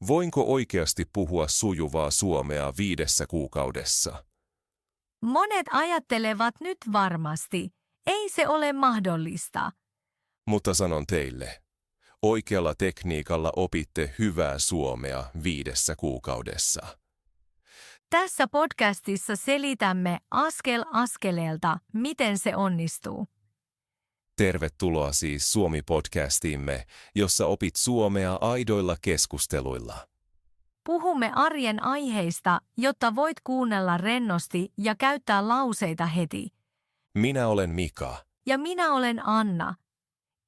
Voinko oikeasti puhua sujuvaa suomea 5 kuukaudessa? Monet ajattelevat nyt varmasti, ei se ole mahdollista. Mutta sanon teille, oikealla tekniikalla opitte hyvää suomea 5 kuukaudessa. Tässä podcastissa selitämme askel askeleelta, miten se onnistuu. Tervetuloa siis Suomi-podcastiimme, jossa opit suomea aidoilla keskusteluilla. Puhumme arjen aiheista, jotta voit kuunnella rennosti ja käyttää lauseita heti. Minä olen Mika. Ja minä olen Anna.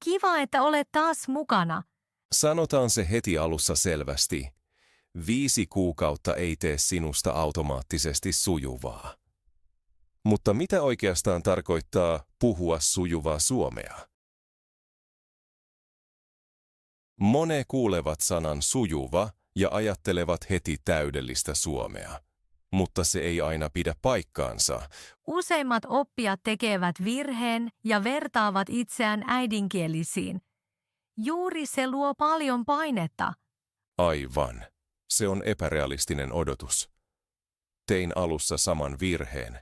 Kiva, että olet taas mukana. Sanotaan se heti alussa selvästi. 5 kuukautta ei tee sinusta automaattisesti sujuvaa. Mutta mitä oikeastaan tarkoittaa puhua sujuvaa suomea? Monet kuulevat sanan sujuva ja ajattelevat heti täydellistä suomea. Mutta se ei aina pidä paikkaansa. Useimmat oppijat tekevät virheen ja vertaavat itseään äidinkielisiin. Juuri se luo paljon painetta. Aivan. Se on epärealistinen odotus. Tein alussa saman virheen.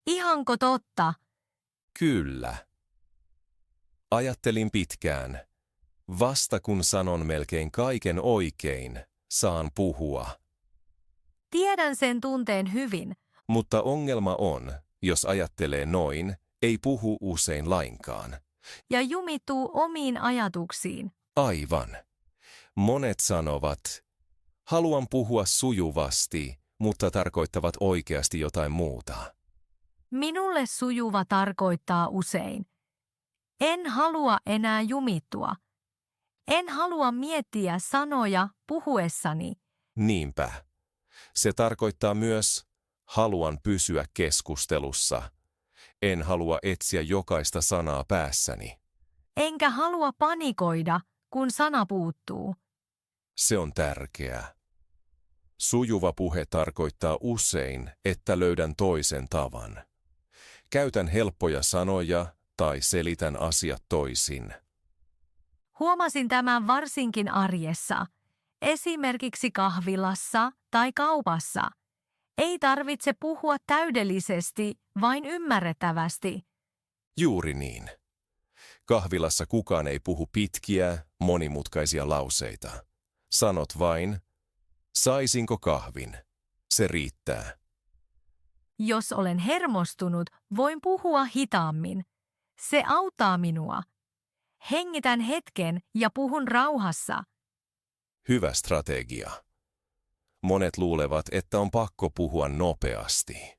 Ihanko totta? Kyllä. Ajattelin pitkään. Vasta kun sanon melkein kaiken oikein, saan puhua. Tiedän sen tunteen hyvin. Mutta ongelma on, jos ajattelee noin, ei puhu usein lainkaan. Ja jumittuu omiin ajatuksiin. Aivan. Monet sanovat, haluan puhua sujuvasti, mutta tarkoittavat oikeasti jotain muuta. Minulle sujuva tarkoittaa usein. En halua enää jumittua. En halua miettiä sanoja puhuessani. Niinpä. Se tarkoittaa myös, haluan pysyä keskustelussa. En halua etsiä jokaista sanaa päässäni. Enkä halua panikoida, kun sana puuttuu. Se on tärkeää. Sujuva puhe tarkoittaa usein, että löydän toisen tavan. Käytän helppoja sanoja tai selitän asiat toisin. Huomasin tämän varsinkin arjessa. Esimerkiksi kahvilassa tai kaupassa. Ei tarvitse puhua täydellisesti, vain ymmärrettävästi. Juuri niin. Kahvilassa kukaan ei puhu pitkiä, monimutkaisia lauseita. Sanot vain, saisinko kahvin? Se riittää. Jos olen hermostunut, voin puhua hitaammin. Se auttaa minua. Hengitän hetken ja puhun rauhassa. Hyvä strategia. Monet luulevat, että on pakko puhua nopeasti.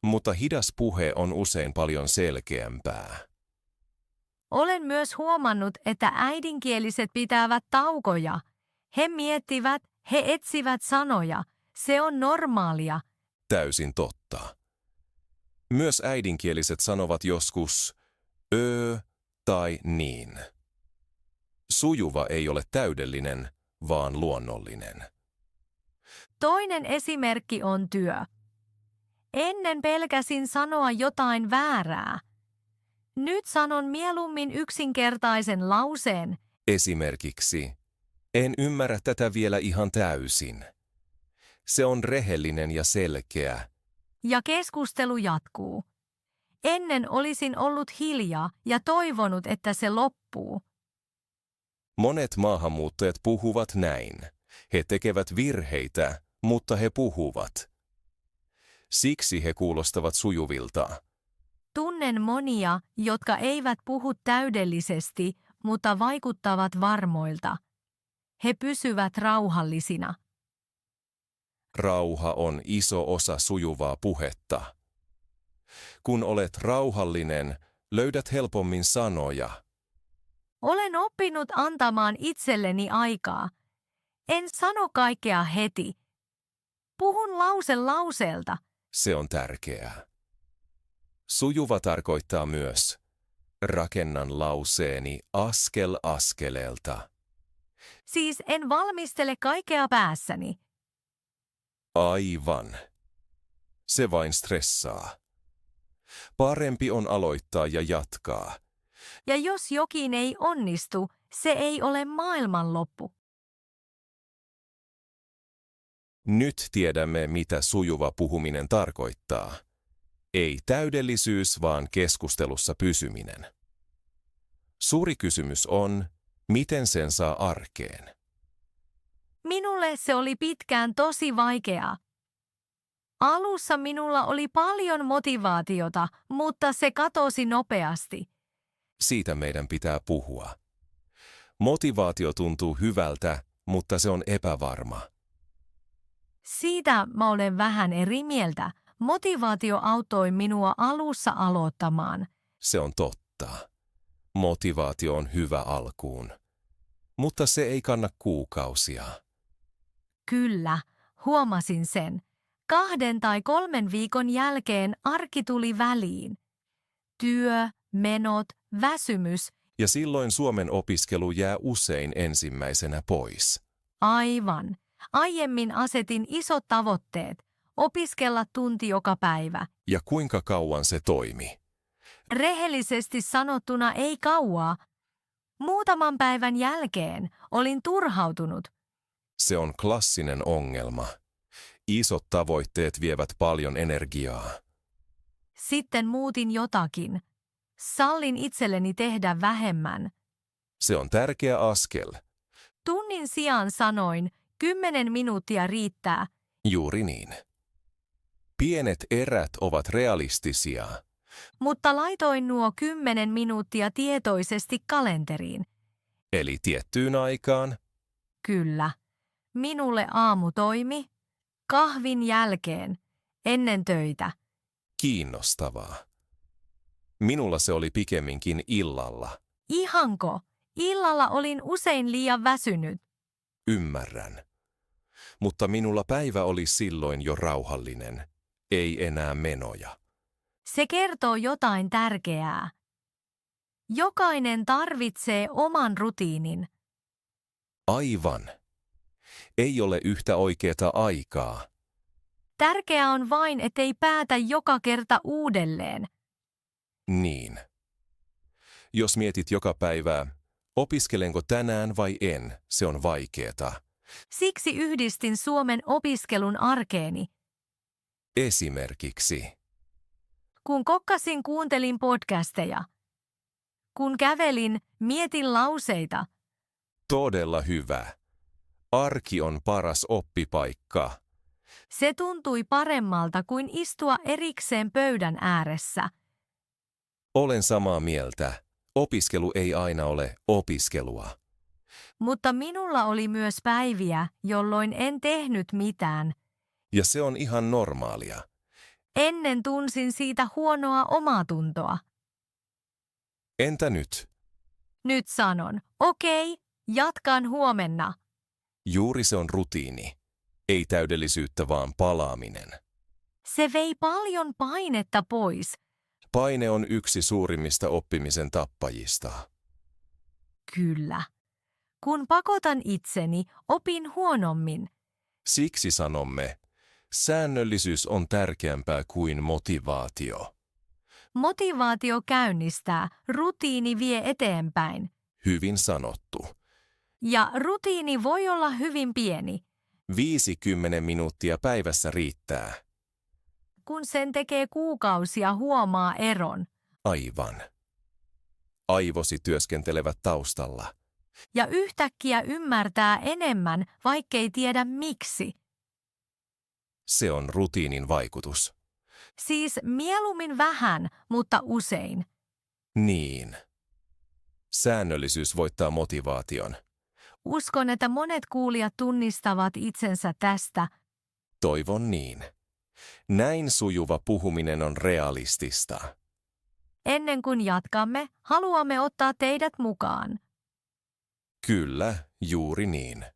Mutta hidas puhe on usein paljon selkeämpää. Olen myös huomannut, että äidinkieliset pitävät taukoja. He miettivät, he etsivät sanoja. Se on normaalia. Täysin totta. Myös äidinkieliset sanovat joskus tai niin. Sujuva ei ole täydellinen, vaan luonnollinen. Toinen esimerkki on työ. Ennen pelkäsin sanoa jotain väärää. Nyt sanon mieluummin yksinkertaisen lauseen. Esimerkiksi, en ymmärrä tätä vielä ihan täysin. Se on rehellinen ja selkeä. Ja keskustelu jatkuu. Ennen olisin ollut hiljaa ja toivonut, että se loppuu. Monet maahanmuuttajat puhuvat näin. He tekevät virheitä, mutta he puhuvat. Siksi he kuulostavat sujuvilta. Tunnen monia, jotka eivät puhu täydellisesti, mutta vaikuttavat varmoilta. He pysyvät rauhallisina. Rauha on iso osa sujuvaa puhetta. Kun olet rauhallinen, löydät helpommin sanoja. Olen oppinut antamaan itselleni aikaa. En sano kaikkea heti. Puhun lause lauseelta. Se on tärkeää. Sujuva tarkoittaa myös, rakennan lauseeni askel askeleelta. Siis en valmistele kaikkea päässäni. Aivan. Se vain stressaa. Parempi on aloittaa ja jatkaa. Ja jos jokin ei onnistu, se ei ole maailmanloppu. Nyt tiedämme, mitä sujuva puhuminen tarkoittaa. Ei täydellisyys, vaan keskustelussa pysyminen. Suuri kysymys on, miten sen saa arkeen. Minulle se oli pitkään tosi vaikeaa. Alussa minulla oli paljon motivaatiota, mutta se katosi nopeasti. Siitä meidän pitää puhua. Motivaatio tuntuu hyvältä, mutta se on epävarma. Siitä mä olen vähän eri mieltä. Motivaatio auttoi minua alussa aloittamaan. Se on totta. Motivaatio on hyvä alkuun. Mutta se ei kanna kuukausia. Kyllä, huomasin sen. 2 tai 3 viikon jälkeen arki tuli väliin. Työ, menot, väsymys. Ja silloin Suomen opiskelu jää usein ensimmäisenä pois. Aivan. Aiemmin asetin isot tavoitteet. Opiskella tunti joka päivä. Ja kuinka kauan se toimi? Rehellisesti sanottuna ei kauaa. Muutaman päivän jälkeen olin turhautunut. Se on klassinen ongelma. Isot tavoitteet vievät paljon energiaa. Sitten muutin jotakin. Sallin itselleni tehdä vähemmän. Se on tärkeä askel. Tunnin sijaan sanoin, 10 minuuttia riittää. Juuri niin. Pienet erät ovat realistisia. Mutta laitoin nuo 10 minuuttia tietoisesti kalenteriin. Eli tiettyyn aikaan. Kyllä. Minulle aamu toimi. Kahvin jälkeen. Ennen töitä. Kiinnostavaa. Minulla se oli pikemminkin illalla. Ihanko? Illalla olin usein liian väsynyt. Ymmärrän. Mutta minulla päivä oli silloin jo rauhallinen. Ei enää menoja. Se kertoo jotain tärkeää. Jokainen tarvitsee oman rutiinin. Aivan. Ei ole yhtä oikeaa aikaa. Tärkeää on vain, ettei päätä joka kerta uudelleen. Niin. Jos mietit joka päivää, opiskelenko tänään vai en, se on vaikeeta. Siksi yhdistin Suomen opiskelun arkeeni. Esimerkiksi. Kun kokkasin, kuuntelin podcasteja. Kun kävelin, mietin lauseita. Todella hyvä. Arki on paras oppipaikka. Se tuntui paremmalta kuin istua erikseen pöydän ääressä. Olen samaa mieltä. Opiskelu ei aina ole opiskelua. Mutta minulla oli myös päiviä, jolloin en tehnyt mitään. Ja se on ihan normaalia. Ennen tunsin siitä huonoa omaatuntoa. Entä nyt? Nyt sanon, okei, jatkan huomenna. Juuri se on rutiini. Ei täydellisyyttä, vaan palaaminen. Se vei paljon painetta pois. Paine on yksi suurimmista oppimisen tappajista. Kyllä. Kun pakotan itseni, opin huonommin. Siksi sanomme, säännöllisyys on tärkeämpää kuin motivaatio. Motivaatio käynnistää, rutiini vie eteenpäin. Hyvin sanottu. Ja rutiini voi olla hyvin pieni. 50 minuuttia päivässä riittää. Kun sen tekee kuukausia, huomaa eron. Aivan. Aivosi työskentelevät taustalla. Ja yhtäkkiä ymmärtää enemmän, vaikkei tiedä miksi. Se on rutiinin vaikutus. Siis mieluummin vähän, mutta usein. Niin. Säännöllisyys voittaa motivaation. Uskon, että monet kuulijat tunnistavat itsensä tästä. Toivon niin. Näin sujuva puhuminen on realistista. Ennen kuin jatkamme, haluamme ottaa teidät mukaan. Kyllä, juuri niin.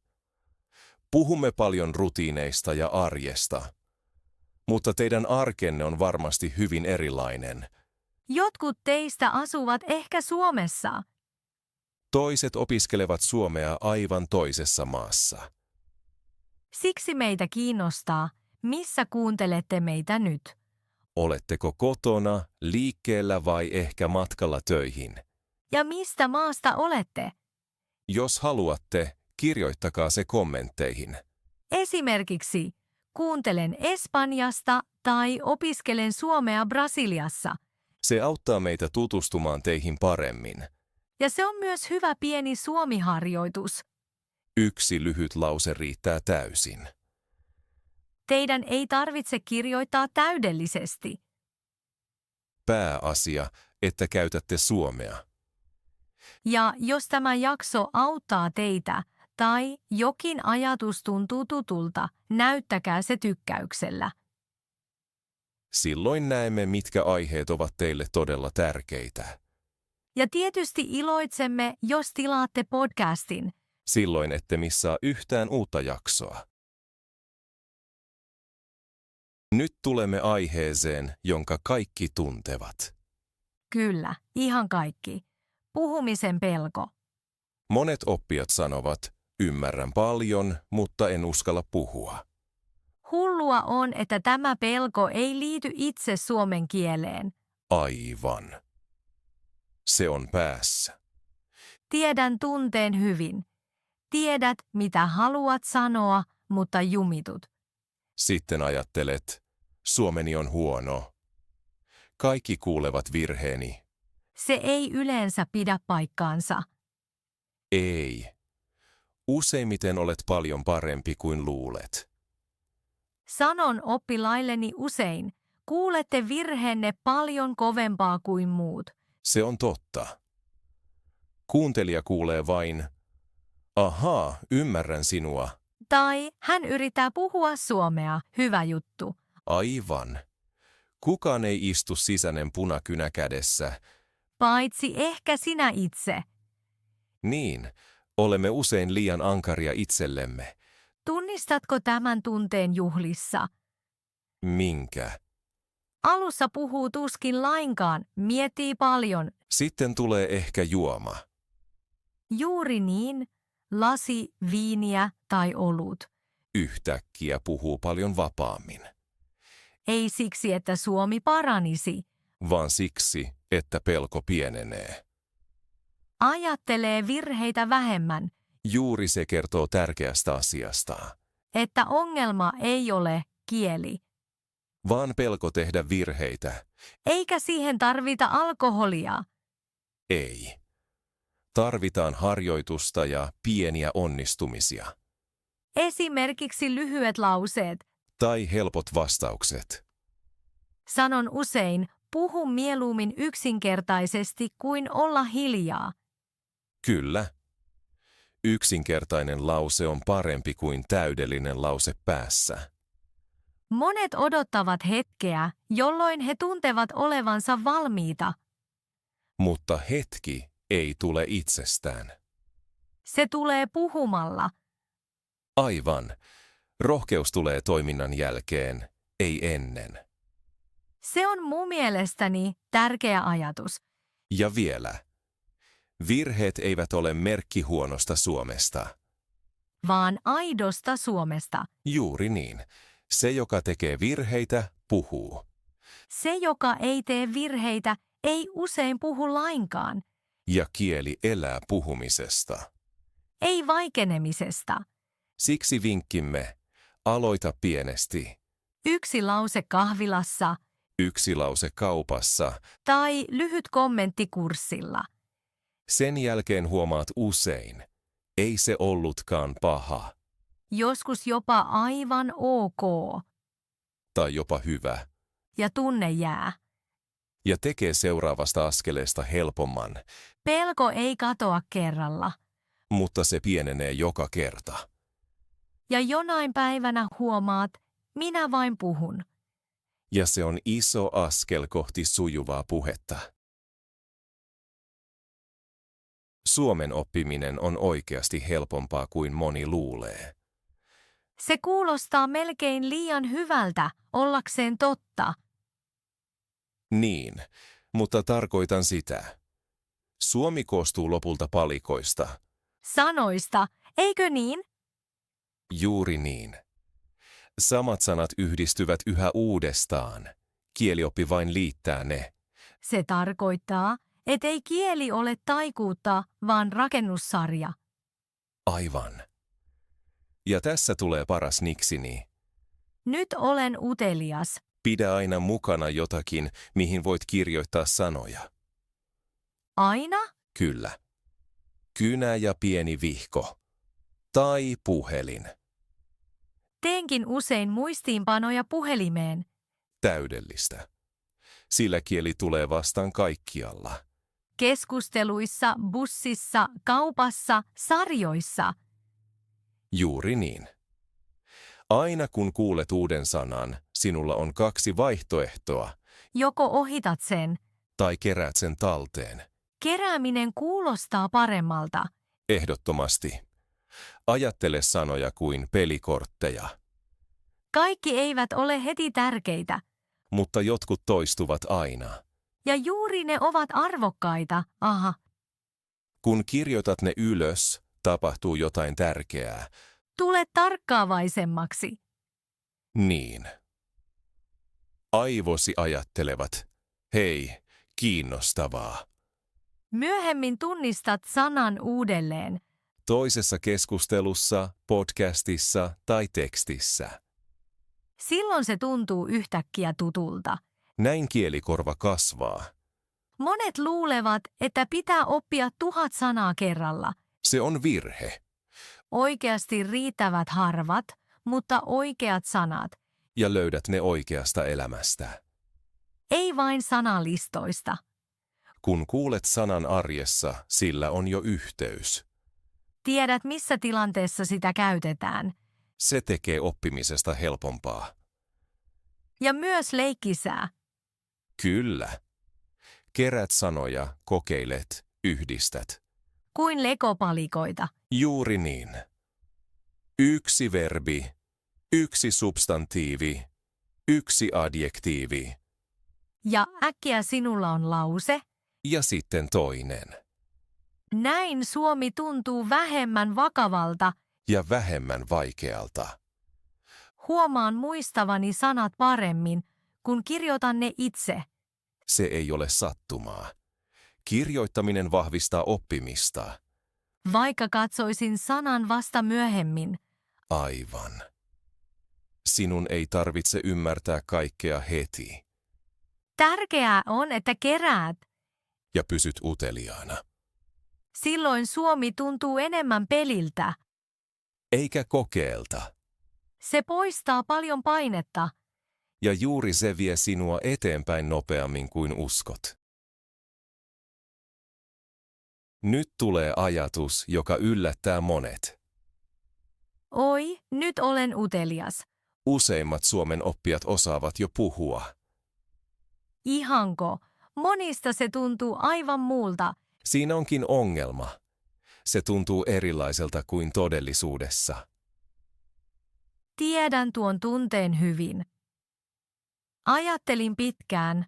Puhumme paljon rutiineista ja arjesta. Mutta teidän arkenne on varmasti hyvin erilainen. Jotkut teistä asuvat ehkä Suomessa. Toiset opiskelevat suomea aivan toisessa maassa. Siksi meitä kiinnostaa, missä kuuntelette meitä nyt. Oletteko kotona, liikkeellä vai ehkä matkalla töihin? Ja mistä maasta olette? Jos haluatte, kirjoittakaa se kommentteihin. Esimerkiksi, kuuntelen Espanjasta tai opiskelen suomea Brasiliassa. Se auttaa meitä tutustumaan teihin paremmin. Ja se on myös hyvä pieni suomiharjoitus. Yksi lyhyt lause riittää täysin. Teidän ei tarvitse kirjoittaa täydellisesti. Pääasia, että käytätte suomea. Ja jos tämä jakso auttaa teitä tai jokin ajatus tuntuu tutulta, näyttäkää se tykkäyksellä. Silloin näemme, mitkä aiheet ovat teille todella tärkeitä. Ja tietysti iloitsemme, jos tilaatte podcastin. Silloin ette missaa yhtään uutta jaksoa. Nyt tulemme aiheeseen, jonka kaikki tuntevat. Kyllä, ihan kaikki. Puhumisen pelko. Monet oppijat sanovat, ymmärrän paljon, mutta en uskalla puhua. Hullua on, että tämä pelko ei liity itse suomen kieleen. Aivan. Se on päässä. Tiedän tunteen hyvin. Tiedät, mitä haluat sanoa, mutta jumitut. Sitten ajattelet, suomeni on huono. Kaikki kuulevat virheeni. Se ei yleensä pidä paikkaansa. Ei. Useimmiten olet paljon parempi kuin luulet. Sanon oppilailleni usein, kuulette virheenne paljon kovempaa kuin muut. Se on totta. Kuuntelija kuulee vain, ahaa, ymmärrän sinua. Tai hän yrittää puhua suomea, hyvä juttu. Aivan. Kukaan ei istu sisäinen punakynä kädessä. Paitsi ehkä sinä itse. Niin, olemme usein liian ankaria itsellemme. Tunnistatko tämän tunteen juhlissa? Minkä? Alussa puhuu tuskin lainkaan, miettii paljon. Sitten tulee ehkä juoma. Juuri niin, lasi, viiniä tai olut. Yhtäkkiä puhuu paljon vapaammin. Ei siksi, että suomi paranisi. Vaan siksi, että pelko pienenee. Ajattelee virheitä vähemmän, Juuri se kertoo tärkeästä asiasta. että ongelma ei ole kieli. Vaan pelko tehdä virheitä. Eikä siihen tarvita alkoholia. Ei. Tarvitaan harjoitusta ja pieniä onnistumisia. Esimerkiksi lyhyet lauseet. Tai helpot vastaukset. Sanon usein, puhu mieluummin yksinkertaisesti kuin olla hiljaa. Kyllä. Yksinkertainen lause on parempi kuin täydellinen lause päässä. Monet odottavat hetkeä, jolloin he tuntevat olevansa valmiita. Mutta hetki ei tule itsestään. Se tulee puhumalla. Aivan. Rohkeus tulee toiminnan jälkeen, ei ennen. Se on mun mielestäni tärkeä ajatus. Ja vielä. Virheet eivät ole merkki huonosta Suomesta. Vaan aidosta Suomesta. Juuri niin. Se, joka tekee virheitä, puhuu. Se, joka ei tee virheitä, ei usein puhu lainkaan. Ja kieli elää puhumisesta. Ei vaikenemisesta. Siksi vinkkimme, aloita pienesti. Yksi lause kahvilassa Yksi lause kaupassa. tai lyhyt kommentti kurssilla. Sen jälkeen huomaat usein, ei se ollutkaan paha. Joskus jopa aivan ok. Tai jopa hyvä. Ja tunne jää. Ja tekee seuraavasta askeleesta helpomman, Pelko ei katoa kerralla. mutta se pienenee joka kerta. Ja jonain päivänä huomaat, minä vain puhun. Ja se on iso askel kohti sujuvaa puhetta. Suomen oppiminen on oikeasti helpompaa kuin moni luulee. Se kuulostaa melkein liian hyvältä ollakseen totta. Niin, mutta tarkoitan sitä. Suomi koostuu lopulta palikoista. Sanoista, eikö niin? Juuri niin. Samat sanat yhdistyvät yhä uudestaan. Kielioppi vain liittää ne. Se tarkoittaa, ettei kieli ole taikuutta, vaan rakennussarja. Aivan. Ja tässä tulee paras niksini. Nyt olen utelias. Pidä aina mukana jotakin, mihin voit kirjoittaa sanoja. Aina? Kyllä. Kynä ja pieni vihko. Tai puhelin. Teenkin usein muistiinpanoja puhelimeen. Täydellistä. Sillä kieli tulee vastaan kaikkialla. Keskusteluissa, bussissa, kaupassa, sarjoissa. Juuri niin. Aina kun kuulet uuden sanan, sinulla on 2 vaihtoehtoa, Joko ohitat sen. tai keräät sen talteen. Kerääminen kuulostaa paremmalta. Ehdottomasti. Ajattele sanoja kuin pelikortteja, Kaikki eivät ole heti tärkeitä. mutta jotkut toistuvat aina. Ja juuri ne ovat arvokkaita. Aha. Kun kirjoitat ne ylös, tapahtuu jotain tärkeää. Tule tarkkaavaisemmaksi. Niin. Aivosi ajattelevat, hei, kiinnostavaa. Myöhemmin tunnistat sanan uudelleen. Toisessa keskustelussa, podcastissa tai tekstissä. Silloin se tuntuu yhtäkkiä tutulta. Näin kielikorva kasvaa. Monet luulevat, että pitää oppia 1000 sanaa kerralla. Se on virhe. Oikeasti riittävät harvat, mutta oikeat sanat. Ja löydät ne oikeasta elämästä. Ei vain sanalistoista. Kun kuulet sanan arjessa, sillä on jo yhteys. Tiedät, missä tilanteessa sitä käytetään. Se tekee oppimisesta helpompaa. Ja myös leikkisää. Kyllä. Kerät sanoja, kokeilet, yhdistät. Kuin legopalikoita. Juuri niin. 1 verbi, 1 substantiivi, 1 adjektiivi Ja äkkiä sinulla on lause. ja sitten toinen. Näin suomi tuntuu vähemmän vakavalta. Ja vähemmän vaikealta. Huomaan muistavani sanat paremmin, kun kirjoitan ne itse. Se ei ole sattumaa. Kirjoittaminen vahvistaa oppimista. Vaikka katsoisin sanan vasta myöhemmin. Aivan. Sinun ei tarvitse ymmärtää kaikkea heti. Tärkeää on, että keräät. Ja pysyt uteliaana. Silloin suomi tuntuu enemmän peliltä. Eikä kokeelta. Se poistaa paljon painetta. Ja juuri se vie sinua eteenpäin nopeammin kuin uskot. Nyt tulee ajatus, joka yllättää monet. Oi, nyt olen utelias. Useimmat Suomen oppijat osaavat jo puhua. Ihanko? Monista se tuntuu aivan muulta. Siinä onkin ongelma. Se tuntuu erilaiselta kuin todellisuudessa. Tiedän tuon tunteen hyvin. Ajattelin pitkään.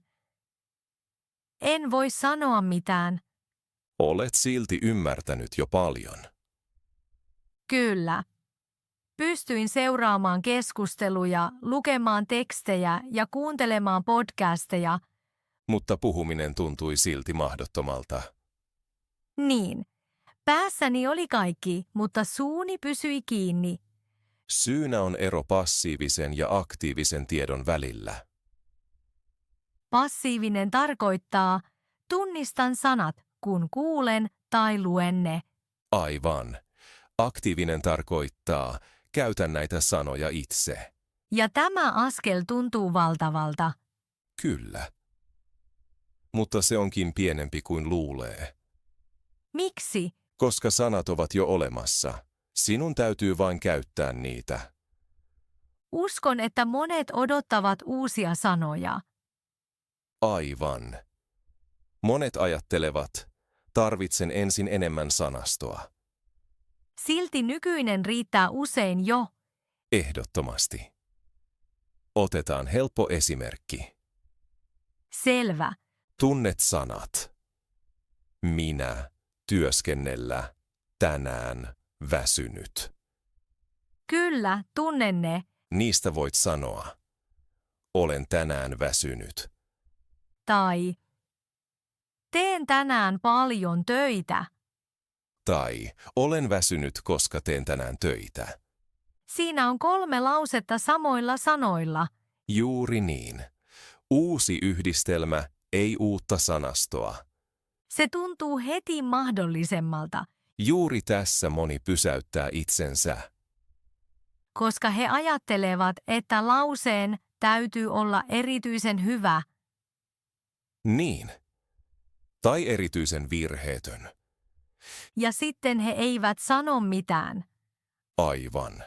En voi sanoa mitään. Olet silti ymmärtänyt jo paljon. Kyllä. Pystyin seuraamaan keskusteluja, lukemaan tekstejä ja kuuntelemaan podcasteja. Mutta puhuminen tuntui silti mahdottomalta. Niin. Päässäni oli kaikki, mutta suuni pysyi kiinni. Syynä on ero passiivisen ja aktiivisen tiedon välillä. Passiivinen tarkoittaa, tunnistan sanat, kun kuulen tai luen ne. Aivan. Aktiivinen tarkoittaa, käytän näitä sanoja itse. Ja tämä askel tuntuu valtavalta. Kyllä. Mutta se onkin pienempi kuin luulee. Miksi? Koska sanat ovat jo olemassa. Sinun täytyy vain käyttää niitä. Uskon, että monet odottavat uusia sanoja. Aivan. Monet ajattelevat, tarvitsen ensin enemmän sanastoa. Silti nykyinen riittää usein jo. Ehdottomasti. Otetaan helppo esimerkki. Selvä. Tunnet sanat. Minä, työskennellä, tänään, väsynyt. Kyllä, tunnen ne. Niistä voit sanoa. Olen tänään väsynyt. Tai teen tänään paljon töitä. Tai olen väsynyt, koska teen tänään töitä. Siinä on 3 lausetta samoilla sanoilla. Juuri niin. Uusi yhdistelmä, ei uutta sanastoa. Se tuntuu heti mahdollisemmalta, Juuri tässä moni pysäyttää itsensä. koska he ajattelevat, että lauseen täytyy olla erityisen hyvä. Niin. Tai erityisen virheetön. Ja sitten he eivät sano mitään. Aivan.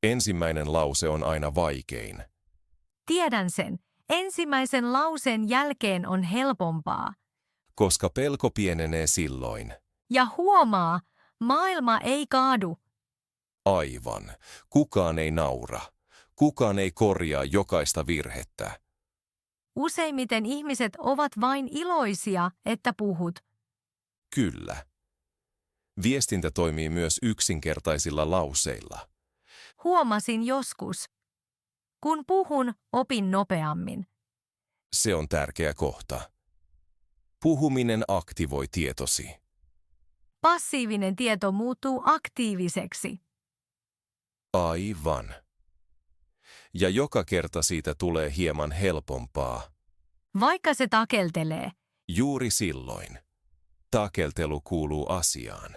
Ensimmäinen lause on aina vaikein. Tiedän sen. Ensimmäisen lauseen jälkeen on helpompaa. Koska pelko pienenee silloin. Ja huomaa, maailma ei kaadu. Aivan. Kukaan ei naura. Kukaan ei korjaa jokaista virhettä. Useimmiten ihmiset ovat vain iloisia, että puhut. Kyllä. Viestintä toimii myös yksinkertaisilla lauseilla. Huomasin joskus. Kun puhun, opin nopeammin. Se on tärkeä kohta. Puhuminen aktivoi tietosi. Passiivinen tieto muuttuu aktiiviseksi. Aivan. Ja joka kerta siitä tulee hieman helpompaa. Vaikka se takeltelee. Juuri silloin. Takeltelu kuuluu asiaan.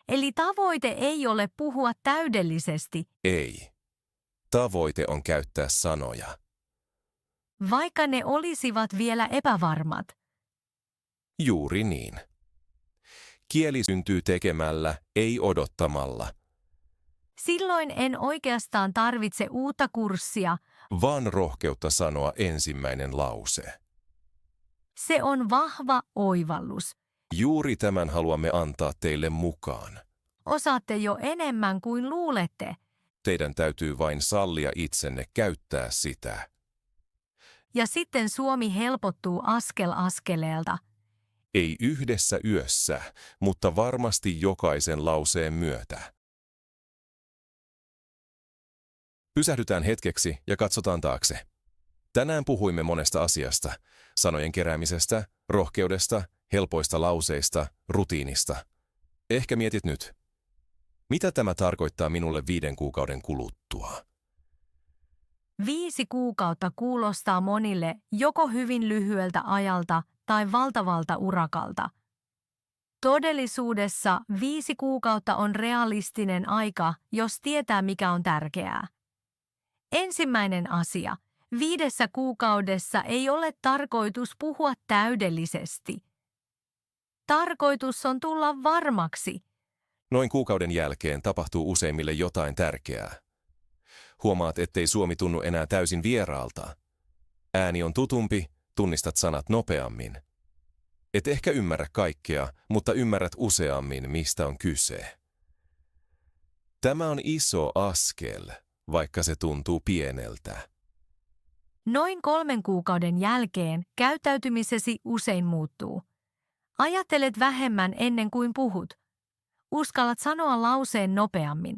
Eli tavoite ei ole puhua täydellisesti, Ei. Tavoite on käyttää sanoja. vaikka ne olisivat vielä epävarmat. Juuri niin. Kieli syntyy tekemällä, ei odottamalla, Silloin en oikeastaan tarvitse uutta kurssia. vaan rohkeutta sanoa ensimmäinen lause. Se on vahva oivallus. Juuri tämän haluamme antaa teille mukaan. Osaatte jo enemmän kuin luulette. Teidän täytyy vain sallia itsenne käyttää sitä. Ja sitten Suomi helpottuu askel askeleelta. Ei yhdessä yössä, mutta varmasti jokaisen lauseen myötä. Pysähdytään hetkeksi ja katsotaan taakse. Tänään puhuimme monesta asiasta. Sanojen keräämisestä, rohkeudesta, helpoista lauseista, rutiinista. Ehkä mietit nyt. Mitä tämä tarkoittaa minulle 5 kuukauden kuluttua? 5 kuukautta kuulostaa monille joko hyvin lyhyeltä ajalta tai valtavalta urakalta. Todellisuudessa 5 kuukautta on realistinen aika, jos tietää mikä on tärkeää. Ensimmäinen asia. 5 kuukaudessa ei ole tarkoitus puhua täydellisesti. Tarkoitus on tulla varmaksi. Noin kuukauden jälkeen tapahtuu useimmille jotain tärkeää. Huomaat, ettei suomi tunnu enää täysin vieraalta. Ääni on tutumpi, tunnistat sanat nopeammin. Et ehkä ymmärrä kaikkea, mutta ymmärrät useammin, mistä on kyse. Tämä on iso askel, vaikka se tuntuu pieneltä. Noin 3 kuukauden jälkeen käyttäytymisesi usein muuttuu. Ajattelet vähemmän ennen kuin puhut. Uskallat sanoa lauseen nopeammin.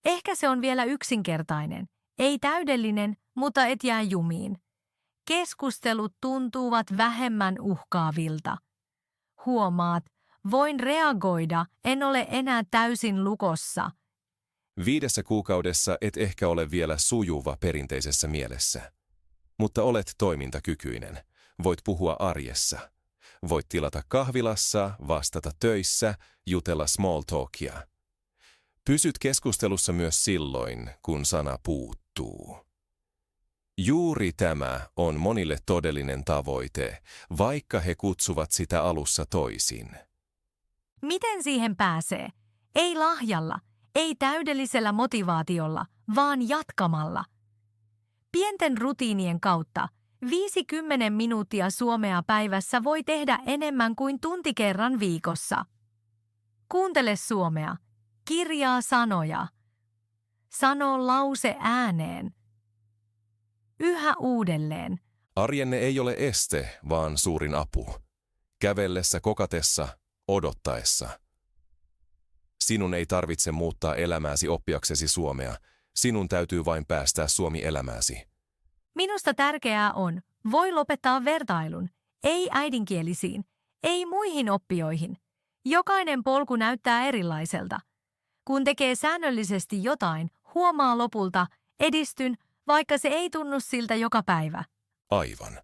Ehkä se on vielä yksinkertainen. Ei täydellinen, mutta et jää jumiin. Keskustelut tuntuvat vähemmän uhkaavilta. Huomaat, voin reagoida, en ole enää täysin lukossa. 5 kuukaudessa et ehkä ole vielä sujuva perinteisessä mielessä. Mutta olet toimintakykyinen. Voit puhua arjessa. Voit tilata kahvilassa, vastata töissä, jutella small talkia. Pysyt keskustelussa myös silloin, kun sana puuttuu. Juuri tämä on monille todellinen tavoite, vaikka he kutsuvat sitä alussa toisin. Miten siihen pääsee? Ei lahjalla, ei täydellisellä motivaatiolla, vaan jatkamalla. Pienten rutiinien kautta 50 minuuttia suomea päivässä voi tehdä enemmän kuin tunti kerran viikossa. Kuuntele suomea. Kirjaa sanoja. Sano lause ääneen. Yhä uudelleen. Arjenne ei ole este, vaan suurin apu. Kävellessä, kokatessa, odottaessa. Sinun ei tarvitse muuttaa elämääsi oppiaksesi suomea. Sinun täytyy vain päästää suomi elämääsi. Minusta tärkeää on, voi lopettaa vertailun. Ei äidinkielisiin, ei muihin oppijoihin. Jokainen polku näyttää erilaiselta. Kun tekee säännöllisesti jotain, huomaa lopulta, edistyn, vaikka se ei tunnu siltä joka päivä. Aivan.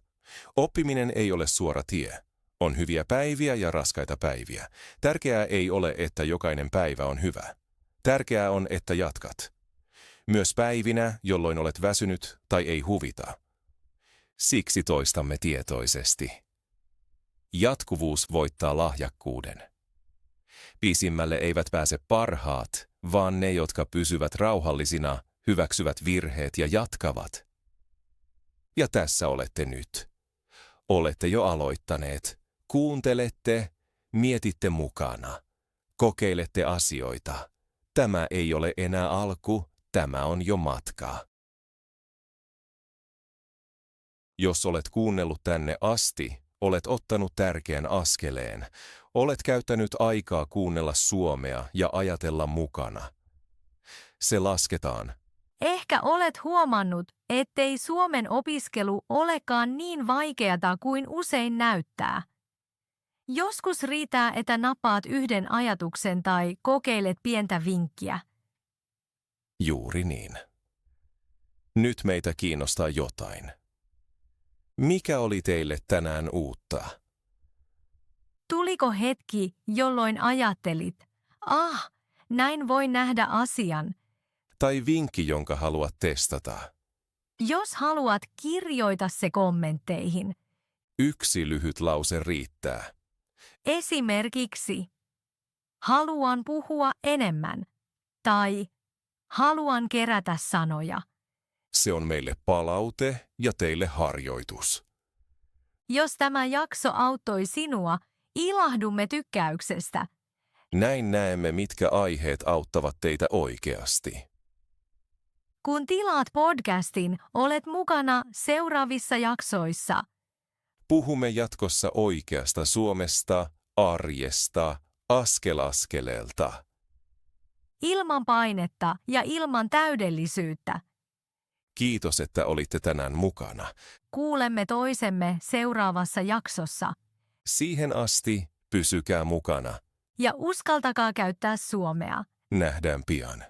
Oppiminen ei ole suora tie. On hyviä päiviä ja raskaita päiviä. Tärkeää ei ole, että jokainen päivä on hyvä. Tärkeää on, että jatkat. Myös päivinä, jolloin olet väsynyt tai ei huvita. Siksi toistamme tietoisesti. Jatkuvuus voittaa lahjakkuuden. Pisimmälle eivät pääse parhaat, vaan ne, jotka pysyvät rauhallisina, hyväksyvät virheet ja jatkavat. Ja tässä olette nyt. Olette jo aloittaneet. Kuuntelette, mietitte mukana. Kokeilette asioita. Tämä ei ole enää alku, tämä on jo matka. Jos olet kuunnellut tänne asti, olet ottanut tärkeän askeleen. Olet käyttänyt aikaa kuunnella suomea ja ajatella mukana. Se lasketaan. Ehkä olet huomannut, ettei suomen opiskelu olekaan niin vaikeata kuin usein näyttää. Joskus riittää, että napaat yhden ajatuksen tai kokeilet pientä vinkkiä. Juuri niin. Nyt meitä kiinnostaa jotain. Mikä oli teille tänään uutta? Tuliko hetki, jolloin ajattelit, näin voi nähdä asian. Tai vinkki, jonka haluat testata? Jos haluat, kirjoita se kommentteihin. Yksi lyhyt lause riittää. Esimerkiksi, haluan puhua enemmän. Tai haluan kerätä sanoja. Se on meille palaute ja teille harjoitus. Jos tämä jakso auttoi sinua, ilahdumme tykkäyksestä. Näin näemme, mitkä aiheet auttavat teitä oikeasti. Kun tilaat podcastin, olet mukana seuraavissa jaksoissa. Puhumme jatkossa oikeasta Suomesta, arjesta, askel askeleelta. Ilman painetta ja ilman täydellisyyttä. Kiitos, että olitte tänään mukana. Kuulemme toisemme seuraavassa jaksossa. Siihen asti pysykää mukana. Ja uskaltakaa käyttää suomea. Nähdään pian.